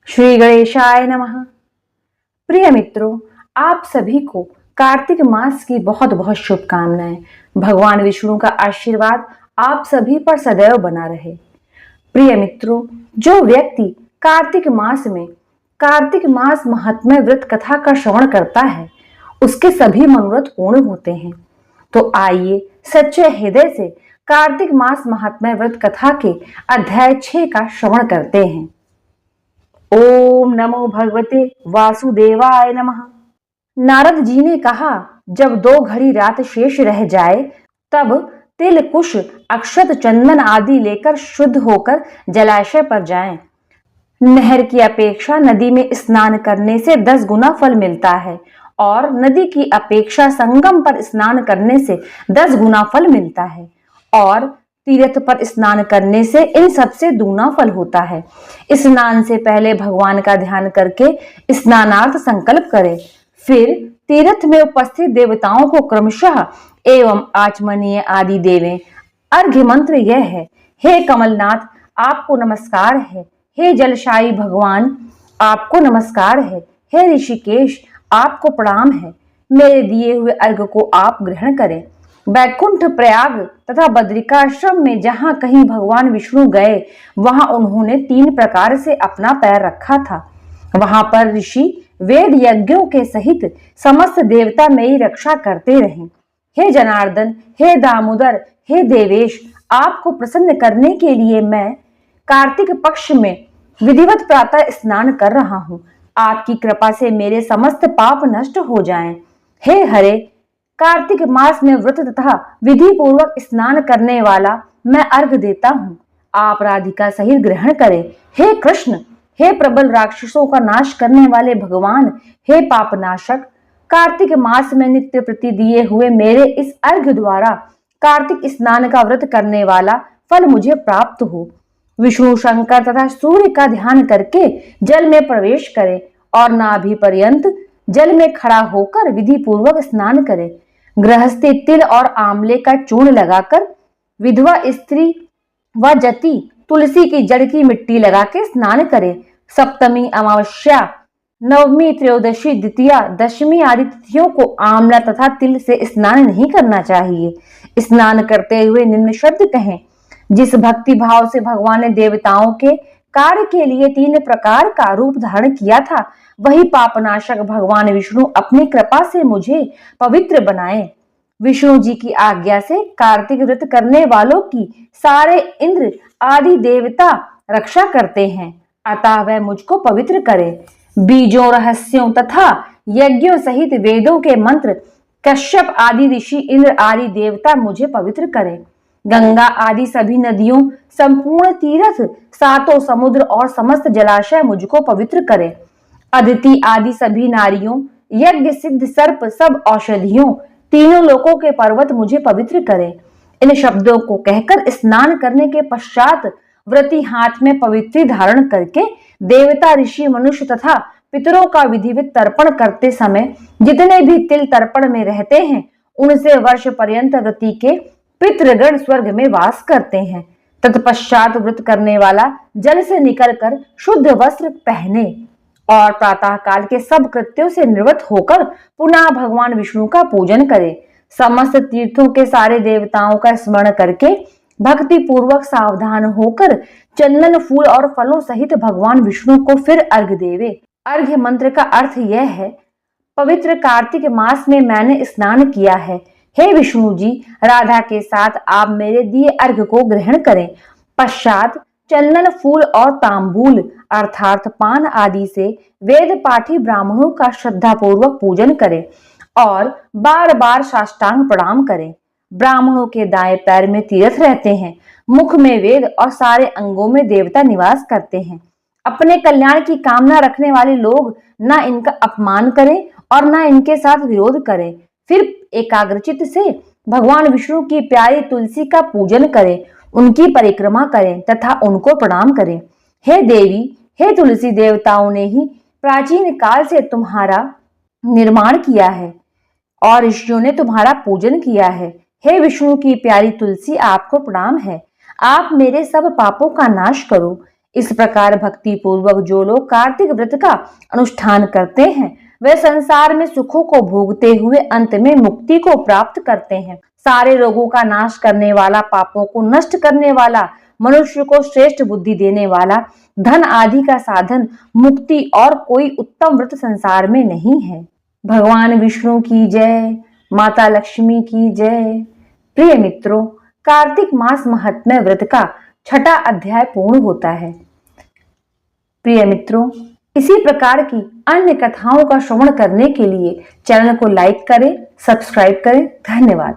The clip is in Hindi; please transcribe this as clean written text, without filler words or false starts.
श्री गणेशाय नमः। प्रिय मित्रों, आप सभी को कार्तिक मास की बहुत बहुत शुभकामनाएं। भगवान विष्णु का आशीर्वाद आप सभी पर सदैव बना रहे। प्रिय मित्रों, जो व्यक्ति कार्तिक मास महात्म्य व्रत कथा का श्रवण करता है, उसके सभी मनोरथ पूर्ण होते हैं। तो आइए सच्चे हृदय से कार्तिक मास महात्म्य व्रत कथा के अध्याय 6 का श्रवण करते हैं। ओम नमो भगवते वासुदेवाय नमः। नारद जी ने कहा, जब 2 घड़ी रात शेष रह जाए तब तिल, कुश, अक्षत, चंदन आदि लेकर शुद्ध होकर जलाशय पर जाएं। नहर की अपेक्षा नदी में स्नान करने से 10 गुना फल मिलता है और नदी की अपेक्षा संगम पर स्नान करने से 10 गुना फल मिलता है और तीर्थ पर स्नान करने से इन सबसे दूना फल होता है। स्नान से पहले भगवान का ध्यान करके स्नानार्थ संकल्प करें। फिर तीर्थ में उपस्थित देवताओं को क्रमशः एवं आचमनीय आदि देवें। अर्घ्य मंत्र यह है, हे कमलनाथ आपको नमस्कार है, हे जलशायी भगवान आपको नमस्कार है, हे ऋषिकेश आपको प्रणाम है। मेरे दिए हुए अर्घ्य को आप ग्रहण करें। बैकुंठ, प्रयाग तथा बद्रिकाश्रम में जहां कहीं भगवान विष्णु गए, वहां उन्होंने 3 प्रकार से अपना पैर रखा था। वहां पर ऋषि वेद यज्ञों के सहित समस्त देवता मेरी रक्षा करते रहे। हे जनार्दन, हे दामोदर, हे देवेश, आपको प्रसन्न करने के लिए मैं कार्तिक पक्ष में विधिवत प्रातः स्नान कर रहा हूँ। आपकी कृपा से मेरे समस्त पाप नष्ट हो जाएं। हे हरे, कार्तिक मास में व्रत तथा विधि पूर्वक स्नान करने वाला मैं अर्घ देता हूँ। आप राधिका सहित ग्रहण करें। हे कृष्ण, हे प्रबल राक्षसों का नाश करने वाले भगवान, हे पापनाशक, कार्तिक मास में नित्य प्रति दिए हुए मेरे इस अर्घ द्वारा कार्तिक स्नान का व्रत करने वाला फल मुझे प्राप्त हो। विष्णु, शंकर तथा सूर्य का ध्यान करके जल में प्रवेश करें और नाभि पर्यंत जल में खड़ा होकर विधि पूर्वक स्नान करें। गृहस्थी तिल और आंवले का चूर्ण लगाकर, विधवा स्त्री व जति तुलसी की जड़ की मिट्टी लगा के स्नान करे। सप्तमी, अमावस्या, नवमी, त्रयोदशी, द्वितीया, दशमी आदि तिथियों को आंवला तथा तिल से स्नान नहीं करना चाहिए। स्नान करते हुए निम्न शब्द कहें, जिस भक्ति भाव से भगवान ने देवताओं के कार्य के लिए 3 प्रकार का रूप धारण किया था, वही पापनाशक भगवान विष्णु अपनी कृपा से मुझे पवित्र बनाए। विष्णु जी की आज्ञा से कार्तिक व्रत करने वालों की सारे इंद्र आदि देवता रक्षा करते हैं, अतः वह मुझको पवित्र करे। बीजों, रहस्यों तथा यज्ञों सहित वेदों के मंत्र, कश्यप आदि ऋषि, इंद्र आदि देवता मुझे पवित्र करें। गंगा आदि सभी नदियों, संपूर्ण तीर्थ, 7 समुद्र और समस्त जलाशय मुझको पवित्र करें। अदिति आदि सभी नारियों, यज्ञ सिद्ध सर्प, सब औषधियों, तीनों लोकों के पर्वत मुझे पवित्र करें। इन शब्दों को कहकर स्नान करने के पश्चात व्रती हाथ में पवित्री धारण करके देवता, ऋषि, मनुष्य तथा पितरों का विधिवत तर्पण करते समय जितने भी तिल तर्पण में रहते हैं, उनसे वर्ष पर्यंत व्रती के पितृगण स्वर्ग में वास करते हैं। तत्पश्चात व्रत करने वाला जल से निकलकर शुद्ध वस्त्र पहने और प्रातः काल के सब कृत्यों से निवृत्त होकर पुनः भगवान विष्णु का पूजन करे। समस्त तीर्थों के सारे देवताओं का स्मरण करके भक्ति पूर्वक सावधान होकर चंदन, फूल और फलों सहित भगवान विष्णु को फिर अर्घ्य देवे। अर्घ्य मंत्र का अर्थ यह है, पवित्र कार्तिक मास में मैंने स्नान किया है। हे विष्णु जी, राधा के साथ आप मेरे दिए अर्घ्य को ग्रहण करें। पश्चात चंदन, फूल और तांबूल अर्थात पान आदि से वेद पाठी ब्राह्मणों का श्रद्धा पूर्वक पूजन करें और बार बार साष्टांग प्रणाम करें। ब्राह्मणों के दाएं पैर में तीर्थ रहते हैं, मुख में वेद और सारे अंगों में देवता निवास करते हैं। अपने कल्याण की कामना रखने वाले लोग न इनका अपमान करें और न इनके साथ विरोध करें। फिर एकाग्रचित्त से भगवान विष्णु की प्यारी तुलसी का पूजन करें, उनकी परिक्रमा करें तथा उनको प्रणाम करें। हे देवी, हे तुलसी, देवताओं ने ही प्राचीन काल से तुम्हारा निर्माण किया है और ऋषियों ने तुम्हारा पूजन किया है। हे विष्णु की प्यारी तुलसी, आपको प्रणाम है। आप मेरे सब पापों का नाश करो। इस प्रकार भक्ति पूर्वक जो लोग कार्तिक व्रत का अनुष्ठान करते हैं वे संसार में सुखों को भोगते हुए अंत में मुक्ति को प्राप्त करते हैं। सारे रोगों का नाश करने वाला, पापों को नष्ट करने वाला, मनुष्य को श्रेष्ठ बुद्धि देने वाला, धन आदि का साधन, मुक्ति और कोई उत्तम व्रत संसार में नहीं है। भगवान विष्णु की जय, माता लक्ष्मी की जय। प्रिय मित्रों, कार्तिक मास महात्म्य व्रत का 6वां अध्याय पूर्ण होता है। प्रिय मित्रों, इसी प्रकार की अन्य कथाओं का श्रवण करने के लिए चैनल को लाइक करें, सब्सक्राइब करें। धन्यवाद।